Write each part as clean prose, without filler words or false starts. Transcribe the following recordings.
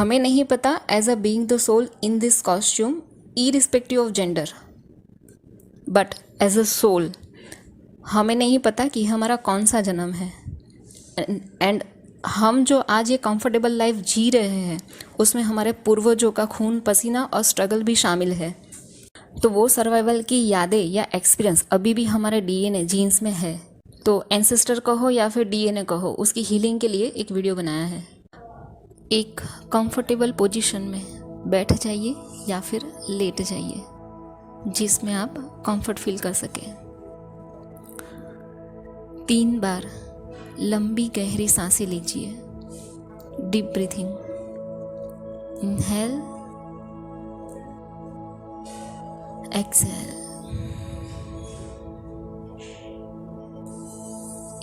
हमें नहीं पता as a being the soul in this costume irrespective of gender, but as a soul हमें नहीं पता कि हमारा कौन सा जन्म है। एंड हम जो आज ये कंफर्टेबल लाइफ जी रहे हैं उसमें हमारे पूर्वजों का खून पसीना और स्ट्रगल भी शामिल है। तो वो सर्वाइवल की यादें या एक्सपीरियंस अभी भी हमारे डीएनए जीन्स में है। तो एंसेस्टर कहो या फिर डीएनए कहो, उसकी हीलिंग के लिए एक वीडियो बनाया है। एक कंफर्टेबल पोजीशन में बैठ जाइए या फिर लेट जाइए जिसमें आप कंफर्ट फील कर सकें। 3 बार लंबी गहरी सांसें लीजिए। Deep breathing, inhale, exhale,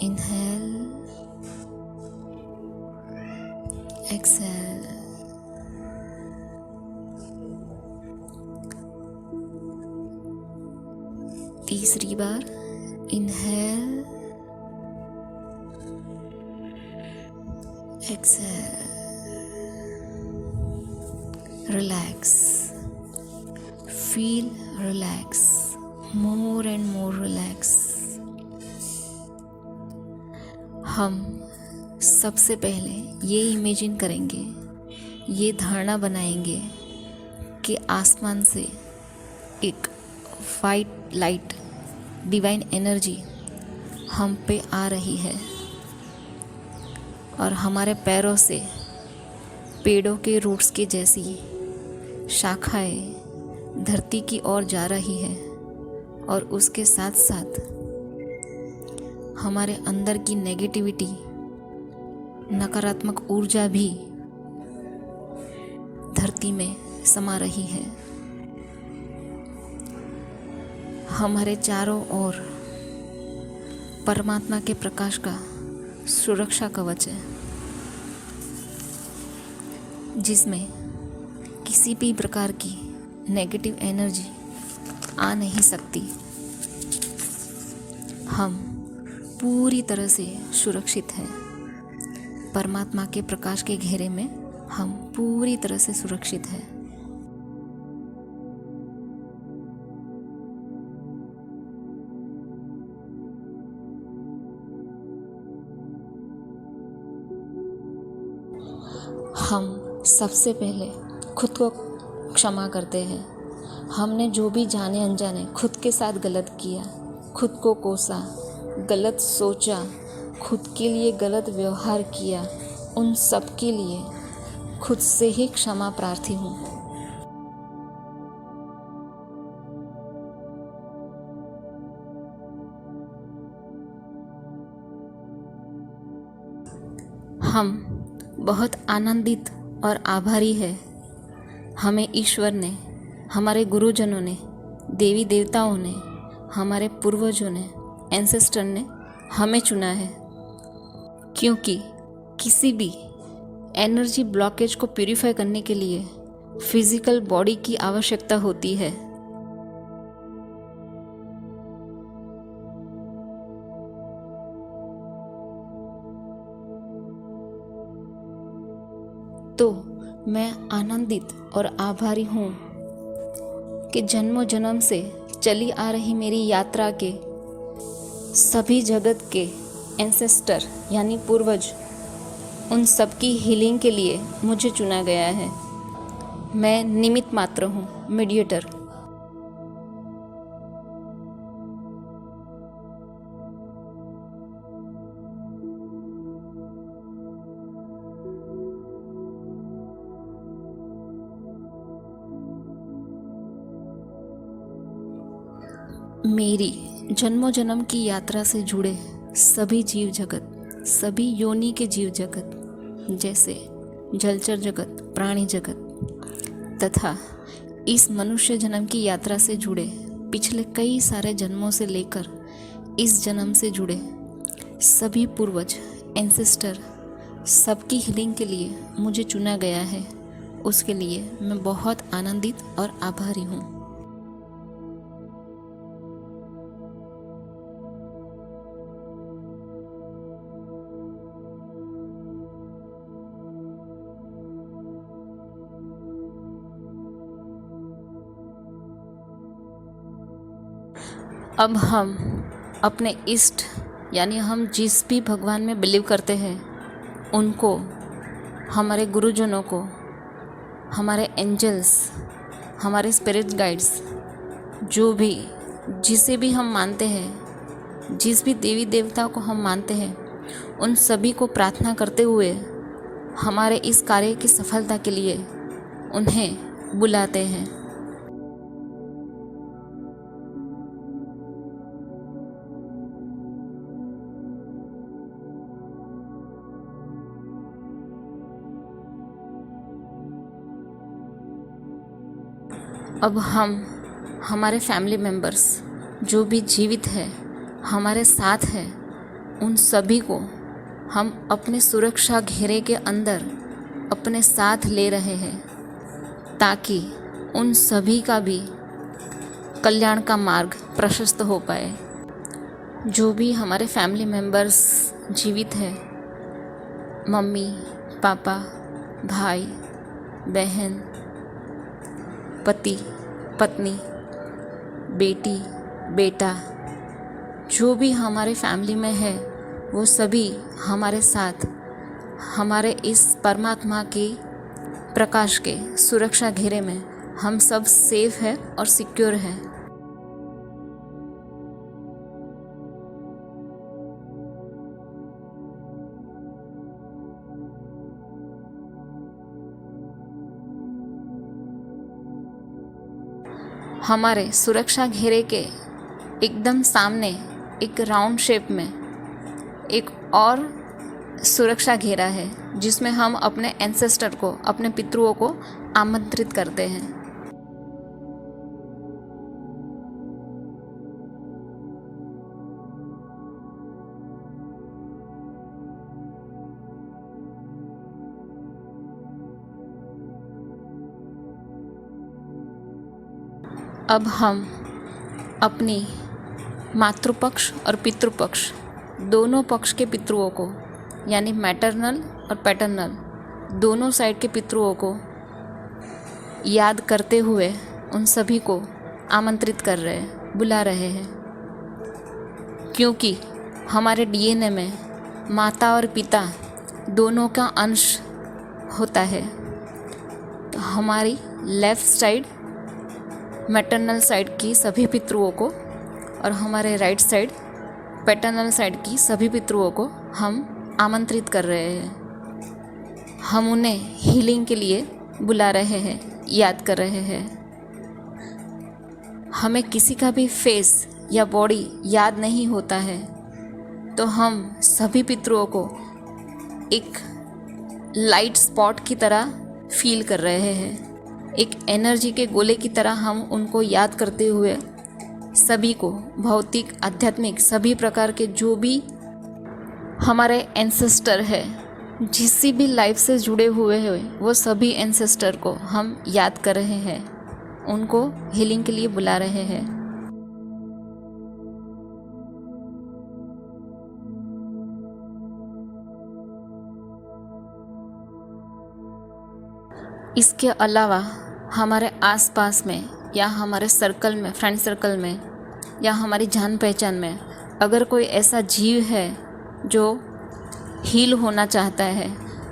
inhale, exhale. तीसरी बार inhale, exhale. Relax, feel relax, more and more relax. हम सबसे पहले ये इमेजिन करेंगे, ये धारणा बनाएंगे कि आसमान से एक वाइट लाइट, डिवाइन एनर्जी हम पे आ रही है और हमारे पैरों से पेड़ों के रूट्स के जैसी शाखाएं धरती की ओर जा रही है और उसके साथ साथ हमारे अंदर की नेगेटिविटी, नकारात्मक ऊर्जा भी धरती में समा रही है। हमारे चारों ओर परमात्मा के प्रकाश का सुरक्षा कवच है जिसमें किसी भी प्रकार की नेगेटिव एनर्जी आ नहीं सकती। हम पूरी तरह से सुरक्षित हैं। परमात्मा के प्रकाश के घेरे में हम पूरी तरह से सुरक्षित हैं। हम सबसे पहले खुद को क्षमा करते हैं। हमने जो भी जाने अनजाने खुद के साथ गलत किया, खुद को कोसा, गलत सोचा, खुद के लिए गलत व्यवहार किया, उन सब के लिए खुद से ही क्षमा प्रार्थी हूँ। हम बहुत आनंदित और आभारी है। हमें ईश्वर ने, हमारे गुरुजनों ने, देवी देवताओं ने, हमारे पूर्वजों ने, एंसेस्टर ने हमें चुना है, क्योंकि किसी भी एनर्जी ब्लॉकेज को प्यूरिफाई करने के लिए फिजिकल बॉडी की आवश्यकता होती है। तो मैं आनंदित और आभारी हूँ कि जन्मों जन्म से चली आ रही मेरी यात्रा के सभी जगत के एंसेस्टर यानी पूर्वज, उन सब की हीलिंग के लिए मुझे चुना गया है। मैं निमित्त मात्र हूँ, मीडिएटर। मेरी जन्मों जन्म की यात्रा से जुड़े सभी जीव जगत, सभी योनि के जीव जगत, जैसे जलचर जगत, प्राणी जगत, तथा इस मनुष्य जन्म की यात्रा से जुड़े पिछले कई सारे जन्मों से लेकर इस जन्म से जुड़े सभी पूर्वज, एंसेस्टर, सबकी हीलिंग के लिए मुझे चुना गया है। उसके लिए मैं बहुत आनंदित और आभारी हूँ। अब हम अपने इष्ट यानी हम जिस भी भगवान में बिलीव करते हैं उनको, हमारे गुरुजनों को, हमारे एंजल्स, हमारे स्पिरिट गाइड्स, जो भी जिसे भी हम मानते हैं, जिस भी देवी देवता को हम मानते हैं, उन सभी को प्रार्थना करते हुए हमारे इस कार्य की सफलता के लिए उन्हें बुलाते हैं। अब हम हमारे फैमिली मेम्बर्स जो भी जीवित है, हमारे साथ है, उन सभी को हम अपने सुरक्षा घेरे के अंदर अपने साथ ले रहे हैं ताकि उन सभी का भी कल्याण का मार्ग प्रशस्त हो पाए। जो भी हमारे फैमिली मेम्बर्स जीवित है, मम्मी, पापा, भाई, बहन, पति, पत्नी, बेटी, बेटा, जो भी हमारे फैमिली में है वो सभी हमारे साथ हमारे इस परमात्मा के प्रकाश के सुरक्षा घेरे में हम सब सेफ है और सिक्योर है। हमारे सुरक्षा घेरे के एकदम सामने एक राउंड शेप में एक और सुरक्षा घेरा है जिसमें हम अपने एंसेस्टर को, अपने पितरों को आमंत्रित करते हैं। अब हम अपनी मातृपक्ष और पितृपक्ष दोनों पक्ष के पितरों को, यानी मैटरनल और पैटर्नल दोनों साइड के पितरों को याद करते हुए उन सभी को आमंत्रित कर रहे हैं, बुला रहे हैं, क्योंकि हमारे डीएनए में माता और पिता दोनों का अंश होता है। तो हमारी लेफ़्ट साइड मैटरनल साइड की सभी पितरों को और हमारे राइट साइड पैटर्नल साइड की सभी पितरों को हम आमंत्रित कर रहे हैं। हम उन्हें हीलिंग के लिए बुला रहे हैं, याद कर रहे हैं। हमें किसी का भी फेस या बॉडी याद नहीं होता है तो हम सभी पितरों को एक लाइट स्पॉट की तरह फील कर रहे हैं। एक एनर्जी के गोले की तरह हम उनको याद करते हुए सभी को भौतिक, आध्यात्मिक सभी प्रकार के जो भी हमारे एंसेस्टर है, जिस भी लाइफ से जुड़े हुए हैं, वो सभी एंसेस्टर को हम याद कर रहे हैं, उनको हीलिंग के लिए बुला रहे हैं। इसके अलावा हमारे आसपास में या हमारे सर्कल में, फ्रेंड सर्कल में या हमारी जान पहचान में अगर कोई ऐसा जीव है जो हील होना चाहता है,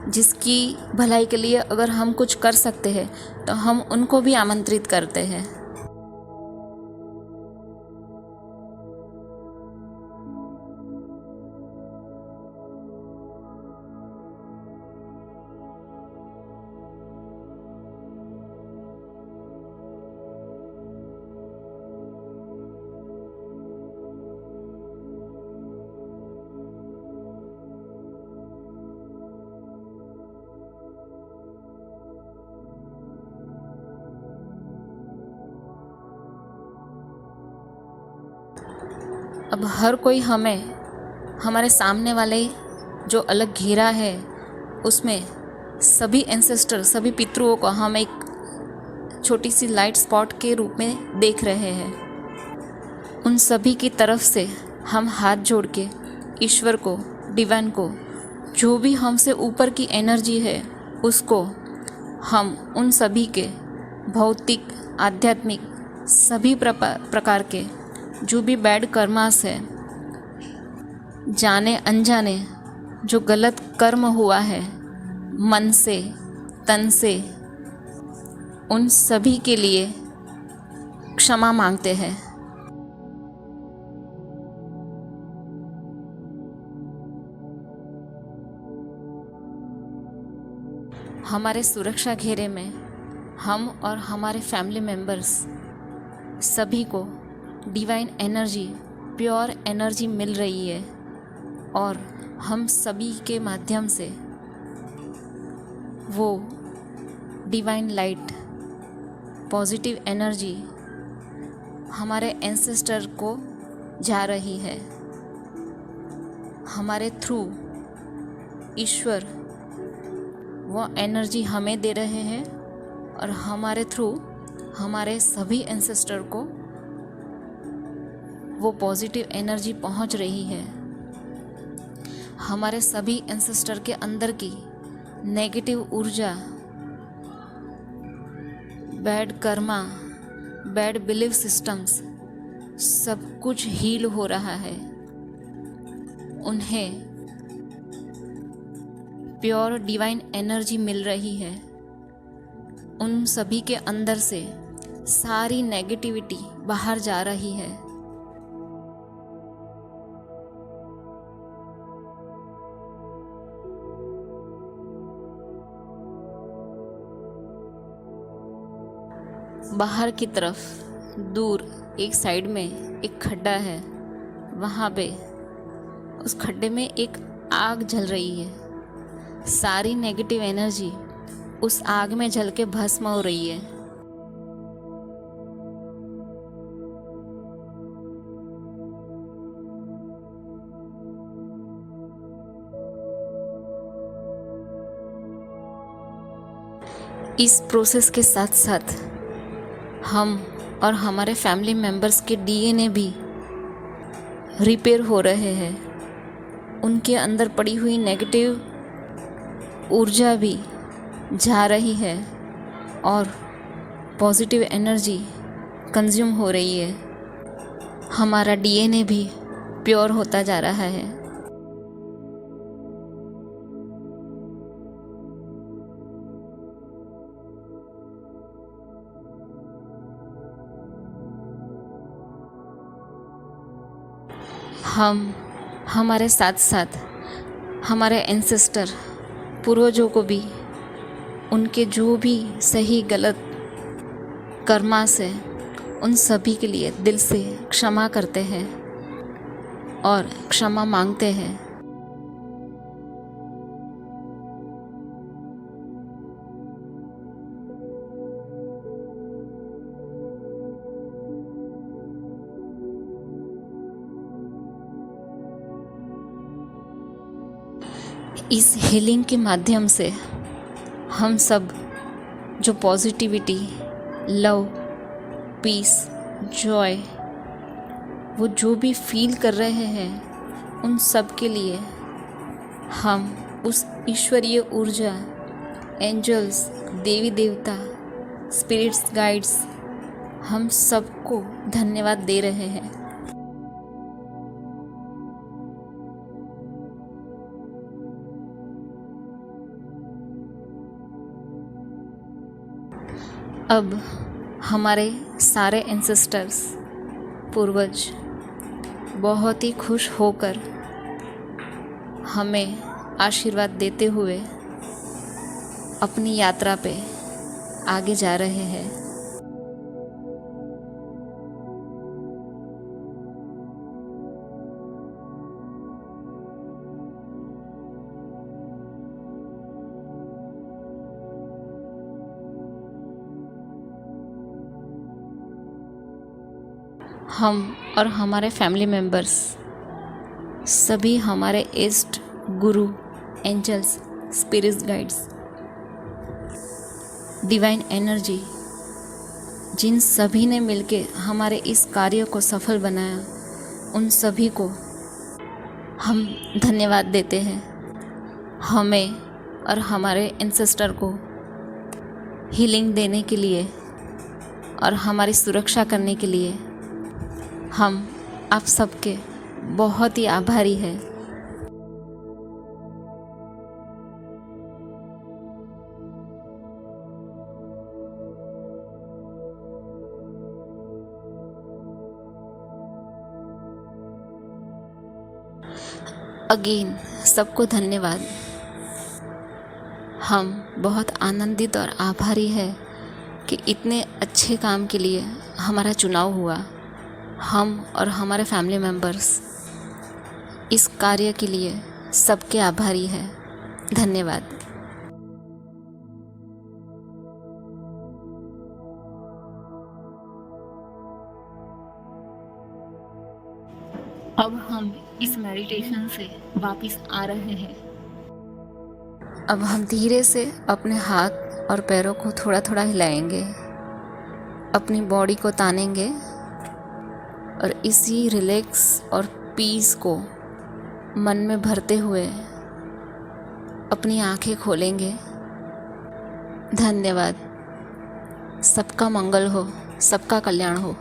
जिसकी भलाई के लिए अगर हम कुछ कर सकते हैं तो हम उनको भी आमंत्रित करते हैं। अब हर कोई हमें हमारे सामने वाले जो अलग घेरा है उसमें सभी एंसेस्टर, सभी पितरों को हम एक छोटी सी लाइट स्पॉट के रूप में देख रहे हैं। उन सभी की तरफ से हम हाथ जोड़ के ईश्वर को, डिवाइन को, जो भी हमसे ऊपर की एनर्जी है उसको हम उन सभी के भौतिक, आध्यात्मिक सभी प्रकार के जो भी बैड कर्मास है, जाने अनजाने जो गलत कर्म हुआ है मन से तन से, उन सभी के लिए क्षमा मांगते हैं। हमारे सुरक्षा घेरे में हम और हमारे फैमिली मेंबर्स सभी को डिवाइन एनर्जी, प्योर एनर्जी मिल रही है और हम सभी के माध्यम से वो डिवाइन लाइट, पॉजिटिव एनर्जी हमारे एंसेस्टर को जा रही है। हमारे थ्रू ईश्वर वो एनर्जी हमें दे रहे हैं और हमारे थ्रू हमारे सभी एंसेस्टर को वो पॉजिटिव एनर्जी पहुंच रही है। हमारे सभी एंसेस्टर के अंदर की नेगेटिव ऊर्जा, bad Karma, bad belief systems सब कुछ हील हो रहा है। उन्हें प्योर डिवाइन एनर्जी मिल रही है। उन सभी के अंदर से सारी नेगेटिविटी बाहर जा रही है। बाहर की तरफ दूर एक साइड में एक खड्डा है, वहाँ पे उस खड्डे में एक आग जल रही है। सारी नेगेटिव एनर्जी उस आग में जल के भस्म हो रही है। इस प्रोसेस के साथ साथ हम और हमारे फैमिली मेंबर्स के डीएनए भी रिपेयर हो रहे हैं। उनके अंदर पड़ी हुई नेगेटिव ऊर्जा भी जा रही है और पॉजिटिव एनर्जी कंज्यूम हो रही है। हमारा डीएनए भी प्योर होता जा रहा है। हम हमारे साथ साथ हमारे एंसेस्टर पूर्वजों को भी उनके जो भी सही गलत कर्मास है उन सभी के लिए दिल से क्षमा करते हैं और क्षमा मांगते हैं। इस हीलिंग के माध्यम से हम सब जो पॉजिटिविटी, लव, पीस, जॉय वो जो भी फील कर रहे हैं उन सब के लिए हम उस ईश्वरीय ऊर्जा, एंजल्स, देवी देवता, स्पिरिट्स, गाइड्स, हम सबको धन्यवाद दे रहे हैं। अब हमारे सारे एंसेस्टर्स, पूर्वज बहुत ही खुश होकर हमें आशीर्वाद देते हुए अपनी यात्रा पे आगे जा रहे हैं। हम और हमारे फैमिली मेंबर्स सभी हमारे इष्ट, गुरु, angels, spirits, guides, divine energy, जिन सभी ने मिलके हमारे इस कार्य को सफल बनाया, उन सभी को हम धन्यवाद देते हैं। हमें और हमारे एंसेस्टर को हीलिंग देने के लिए और हमारी सुरक्षा करने के लिए हम आप सबके बहुत ही आभारी हैं। अगेन सबको धन्यवाद। हम बहुत आनंदित और आभारी हैं कि इतने अच्छे काम के लिए हमारा चुनाव हुआ। हम और हमारे फैमिली मेम्बर्स इस कार्य के लिए सबके आभारी हैं। धन्यवाद। अब हम इस मेडिटेशन से वापस आ रहे हैं। अब हम धीरे से अपने हाथ और पैरों को थोड़ा थोड़ा हिलाएंगे, अपनी बॉडी को तानेंगे और इसी रिलैक्स और पीस को मन में भरते हुए अपनी आंखें खोलेंगे। धन्यवाद। सबका मंगल हो, सबका कल्याण हो।